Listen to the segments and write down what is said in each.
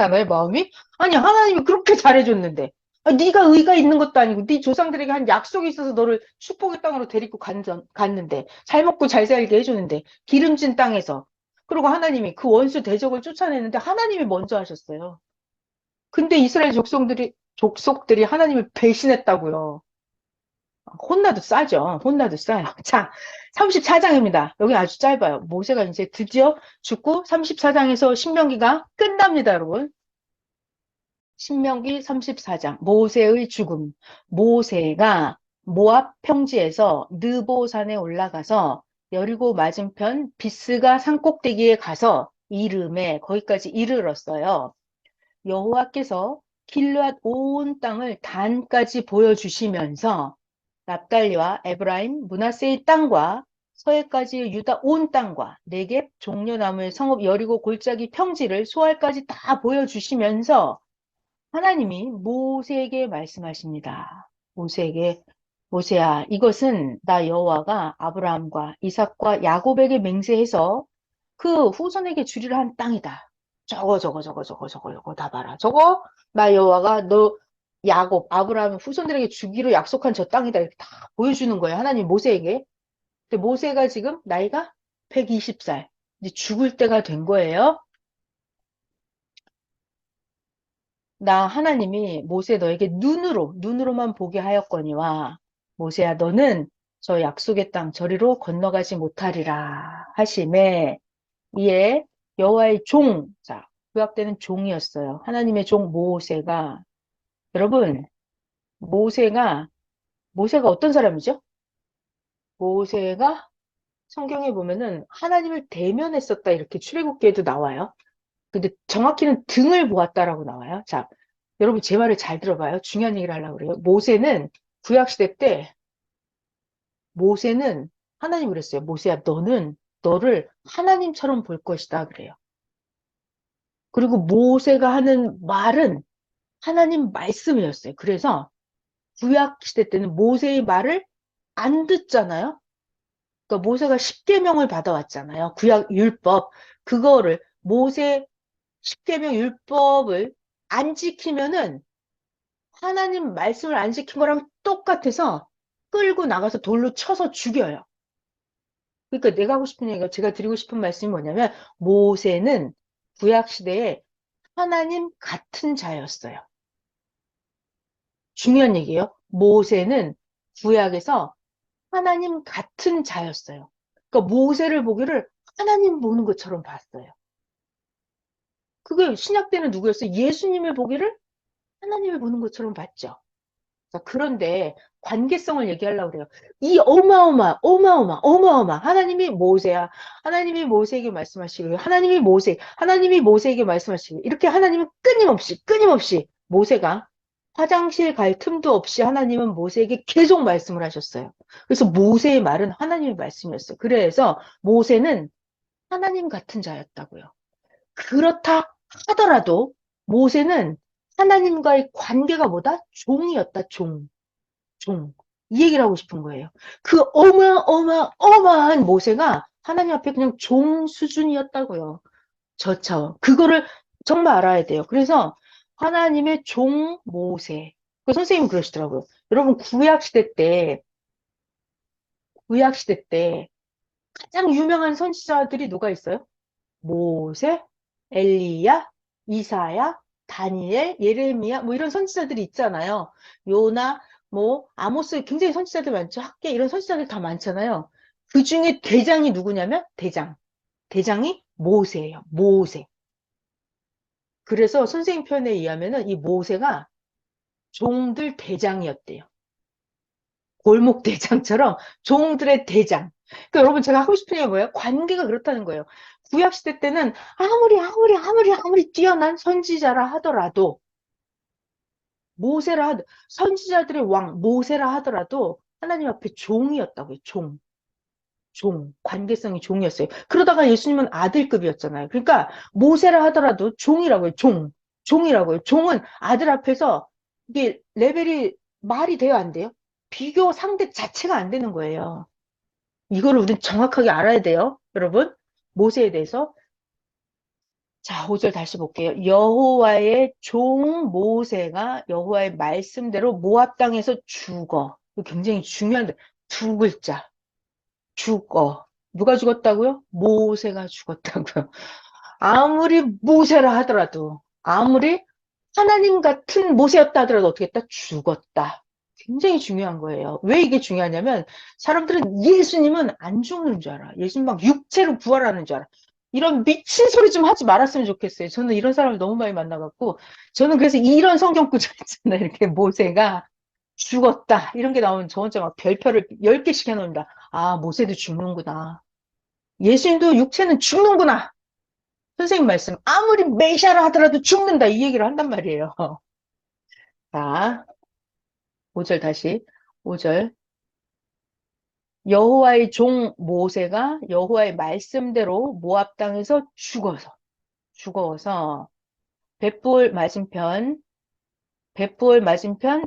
않아요, 마음이? 아니, 하나님이 그렇게 잘해줬는데. 아, 네가 의가 있는 것도 아니고 네 조상들에게 한 약속이 있어서 너를 축복의 땅으로 데리고 갔는데 잘 먹고 잘 살게 해주는데 기름진 땅에서 그리고 하나님이 그 원수 대적을 쫓아내는데 하나님이 먼저 하셨어요. 근데 이스라엘 족속들이 하나님을 배신했다고요. 혼나도 싸죠. 혼나도 싸요. 자, 34장입니다. 여기 아주 짧아요. 모세가 이제 드디어 죽고 34장에서 신명기가 끝납니다, 여러분. 신명기 34장, 모세의 죽음. 모세가 모압 평지에서 느보산에 올라가서 여리고 맞은편 비스가 산꼭대기에 가서 이름에 거기까지 이르렀어요. 여호와께서 길르앗 온 땅을 단까지 보여주시면서 납달리와 에브라임, 므낫세의 땅과 서해까지 유다 온 땅과 네겝, 종려나무의 성읍 여리고 골짜기 평지를 소알까지 다 보여주시면서 하나님이 모세에게 말씀하십니다. 모세에게 모세야, 이것은 나 여호와가 아브라함과 이삭과 야곱에게 맹세해서 그 후손에게 주리라 한 땅이다. 저거 다 봐라. 저거 나 여호와가 너 야곱, 아브라함 후손들에게 주기로 약속한 저 땅이다. 이렇게 다 보여주는 거예요. 하나님 모세에게. 근데 모세가 지금 나이가 120살. 이제 죽을 때가 된 거예요. 나 하나님이 모세 너에게 눈으로만 보게 하였거니와 모세야 너는 저 약속의 땅 저리로 건너가지 못하리라 하심에 이에 여호와의 종, 자, 구약 때는 종이었어요. 하나님의 종 모세가 여러분 모세가 모세가 어떤 사람이죠? 모세가 성경에 보면은 하나님을 대면했었다 이렇게 출애굽기에도 나와요. 근데 정확히는 등을 보았다라고 나와요. 자, 여러분 제 말을 잘 들어봐요. 중요한 얘기를 하려고 그래요. 구약시대 때 모세는 하나님 그랬어요. 모세야, 너는 너를 하나님처럼 볼 것이다. 그래요. 그리고 모세가 하는 말은 하나님 말씀이었어요. 그래서 구약시대 때는 모세의 말을 안 듣잖아요. 그러니까 모세가 십계명을 받아왔잖아요. 구약 율법. 그거를 모세 십계명 율법을 안 지키면은 하나님 말씀을 안 지킨 거랑 똑같아서 끌고 나가서 돌로 쳐서 죽여요. 그러니까 내가 하고 싶은 얘기가 제가 드리고 싶은 말씀이 뭐냐면 모세는 구약 시대에 하나님 같은 자였어요. 중요한 얘기예요. 모세는 구약에서 하나님 같은 자였어요. 그러니까 모세를 보기를 하나님 보는 것처럼 봤어요. 그게 신약 때는 누구였어요? 예수님을 보기를 하나님을 보는 것처럼 봤죠. 자, 그런데 관계성을 얘기하려고 그래요. 이 어마어마. 하나님이 모세에게 말씀하시고요. 하나님이 모세에게 말씀하시고, 이렇게 하나님은 끊임없이 모세가 화장실 갈 틈도 없이 하나님은 모세에게 계속 말씀을 하셨어요. 그래서 모세의 말은 하나님의 말씀이었어요. 그래서 모세는 하나님 같은 자였다고요. 그렇다 하더라도 모세는 하나님과의 관계가 뭐다? 종이었다, 종. 종. 이 얘기를 하고 싶은 거예요. 그 어마어마한 모세가 하나님 앞에 그냥 종 수준이었다고요. 저차원. 그거를 정말 알아야 돼요. 그래서 하나님의 종 모세. 그 선생님 그러시더라고요. 여러분 구약시대 때 가장 유명한 선지자들이 누가 있어요? 모세, 엘리야, 이사야, 다니엘, 예레미야 뭐 이런 선지자들이 있잖아요. 요나, 뭐 아모스 굉장히 선지자들 많죠. 학계 이런 선지자들 다 많잖아요. 그 중에 대장이 누구냐면 대장. 대장이 모세예요. 모세. 그래서 선생님 표현에 의하면은 이 모세가 종들 대장이었대요. 골목 대장처럼 종들의 대장. 그러니까 여러분 제가 하고 싶은 얘기가 뭐예요? 관계가 그렇다는 거예요. 구약 시대 때는 아무리 뛰어난 선지자라 하더라도 선지자들의 왕 모세라 하더라도 하나님 앞에 종이었다고요. 관계성이 종이었어요. 그러다가 예수님은 아들급이었잖아요. 그러니까 모세라 하더라도 종이라고요. 종이라고요. 종은 아들 앞에서 이게 레벨이 말이 돼요, 안 돼요? 비교 상대 자체가 안 되는 거예요. 이거를 우리는 정확하게 알아야 돼요, 여러분. 모세에 대해서. 자, 5절 다시 볼게요. 여호와의 종 모세가 여호와의 말씀대로 모압 땅에서 죽어. 이거 굉장히 중요한데, 두 글자. 죽어. 누가 죽었다고요? 모세가 죽었다고요. 아무리 모세라 하더라도, 아무리 하나님 같은 모세였다 하더라도 어떻게 했다? 죽었다. 굉장히 중요한 거예요. 왜 이게 중요하냐면 사람들은 예수님은 안 죽는 줄 알아. 예수님 막 육체로 부활하는 줄 알아. 이런 미친 소리 좀 하지 말았으면 좋겠어요. 저는 이런 사람을 너무 많이 만나갖고 저는 그래서 이런 성경 구절 있잖아요. 이렇게 모세가 죽었다. 이런 게 나오면 저 혼자 막 별표를 10개씩 해놓습니다. 아, 모세도 죽는구나. 예수님도 육체는 죽는구나. 선생님 말씀, 아무리 메시아라 하더라도 죽는다. 이 얘기를 한단 말이에요. 자, 5절 다시. 5절. 여호와의 종 모세가 여호와의 말씀대로 모압 땅에서 죽어서 벳볼 맞은편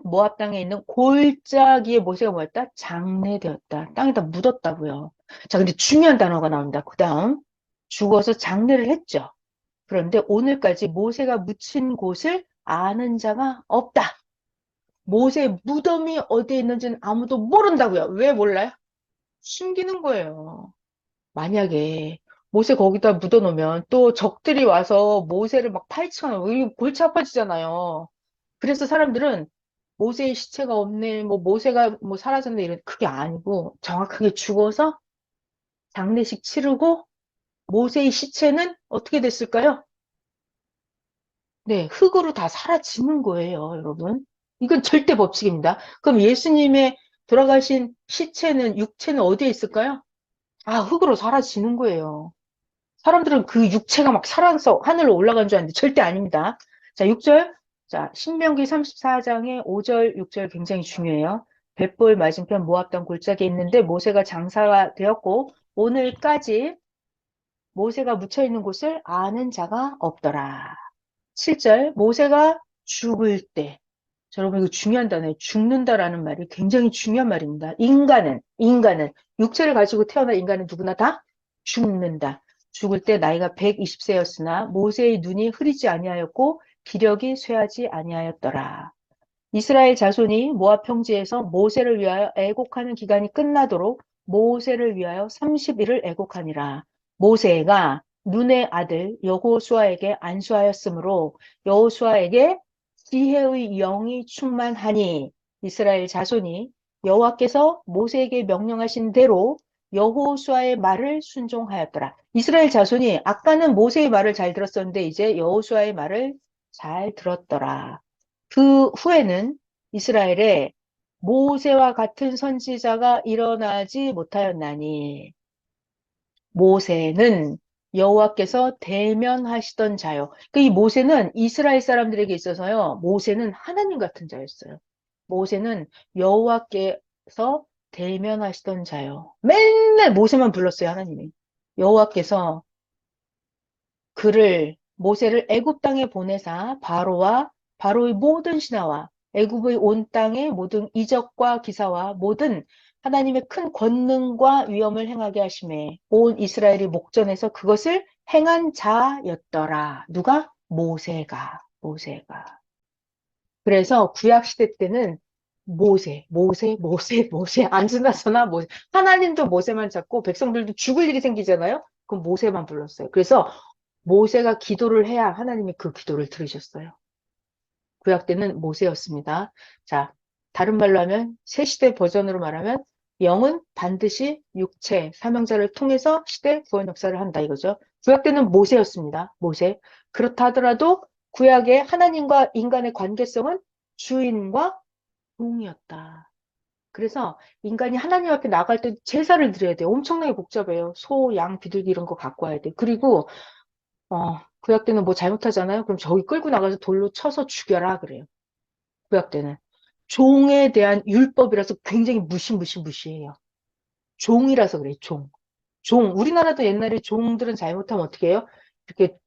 모압 땅에 있는 골짜기에 모세가 뭐였다? 장례되었다. 땅에다 묻었다고요. 자, 근데 중요한 단어가 나옵니다. 그 다음 죽어서 장례를 했죠. 그런데 오늘까지 모세가 묻힌 곳을 아는 자가 없다. 모세 무덤이 어디에 있는지는 아무도 모른다고요. 왜 몰라요? 숨기는 거예요. 만약에 모세 거기다 묻어놓으면 또 적들이 와서 모세를 막 파헤치거나 이거 골치 아파지잖아요. 그래서 사람들은 모세의 시체가 없네, 뭐 모세가 뭐 사라졌네 이런 그게 아니고 정확하게 죽어서 장례식 치르고 모세의 시체는 어떻게 됐을까요? 네, 흙으로 다 사라지는 거예요, 여러분. 이건 절대 법칙입니다. 그럼 예수님의 돌아가신 시체는, 육체는 어디에 있을까요? 아, 흙으로 사라지는 거예요. 사람들은 그 육체가 막 살아서 하늘로 올라간 줄 아는데 절대 아닙니다. 자, 6절. 자, 신명기 34장의 5절, 6절 굉장히 중요해요. 벳볼 맞은편 모압 땅 골짜기에 있는데 모세가 장사가 되었고 오늘까지 모세가 묻혀 있는 곳을 아는 자가 없더라. 7절. 모세가 죽을 때 여러분 이거 중요한 단어예요. 죽는다라는 말이 굉장히 중요한 말입니다. 인간은 육체를 가지고 태어난 인간은 누구나 다 죽는다. 죽을 때 나이가 120세였으나 모세의 눈이 흐리지 아니하였고 기력이 쇠하지 아니하였더라. 이스라엘 자손이 모압 평지에서 모세를 위하여 애곡하는 기간이 끝나도록 모세를 위하여 30일을 애곡하니라. 모세가 눈의 아들 여호수아에게 안수하였으므로 여호수아에게 지혜의 영이 충만하니 이스라엘 자손이 여호와께서 모세에게 명령하신 대로 여호수아의 말을 순종하였더라. 이스라엘 자손이 아까는 모세의 말을 잘 들었었는데 이제 여호수아의 말을 잘 들었더라. 그 후에는 이스라엘에 모세와 같은 선지자가 일어나지 못하였나니 모세는 여호와께서 대면하시던 자요. 이 모세는 이스라엘 사람들에게 있어서요. 모세는 하나님 같은 자였어요. 모세는 여호와께서 대면하시던 자요. 맨날 모세만 불렀어요, 하나님이. 여호와께서 그를 모세를 애굽 땅에 보내사 바로와 바로의 모든 신하와 애굽의 온 땅의 모든 이적과 기사와 모든 하나님의 큰 권능과 위엄을 행하게 하심에 온 이스라엘이 목전에서 그것을 행한 자였더라. 누가? 모세가. 그래서 구약 시대 때는 모세 안 지나서나 모세. 하나님도 모세만 찾고 백성들도 죽을 일이 생기잖아요. 그럼 모세만 불렀어요. 그래서 모세가 기도를 해야 하나님이 그 기도를 들으셨어요. 구약 때는 모세였습니다. 자, 다른 말로 하면 새 시대 버전으로 말하면 영은 반드시 육체, 사명자를 통해서 시대 구원 역사를 한다 이거죠. 구약 때는 모세였습니다. 모세. 그렇다 하더라도 구약의 하나님과 인간의 관계성은 주인과 종이었다. 그래서 인간이 하나님 앞에 나갈 때 제사를 드려야 돼요. 엄청나게 복잡해요. 소, 양, 비둘기 이런 거 갖고 와야 돼. 그리고 구약 때는 뭐 잘못하잖아요. 그럼 저기 끌고 나가서 돌로 쳐서 죽여라 그래요. 구약 때는. 종에 대한 율법이라서 굉장히 무시해요. 종이라서 그래요. 우리나라도 옛날에 종들은 잘못하면 어떻게 해요? 이렇게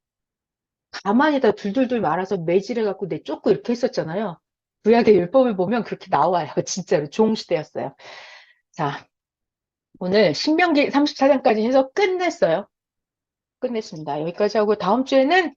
가만히다 둘둘둘 말아서 매질해갖고 내쫓고 이렇게 했었잖아요. 구약의 율법을 보면 그렇게 나와요. 진짜로. 종 시대였어요. 자, 오늘 신명기 34장까지 해서 끝냈어요. 끝냈습니다. 여기까지 하고 다음 주에는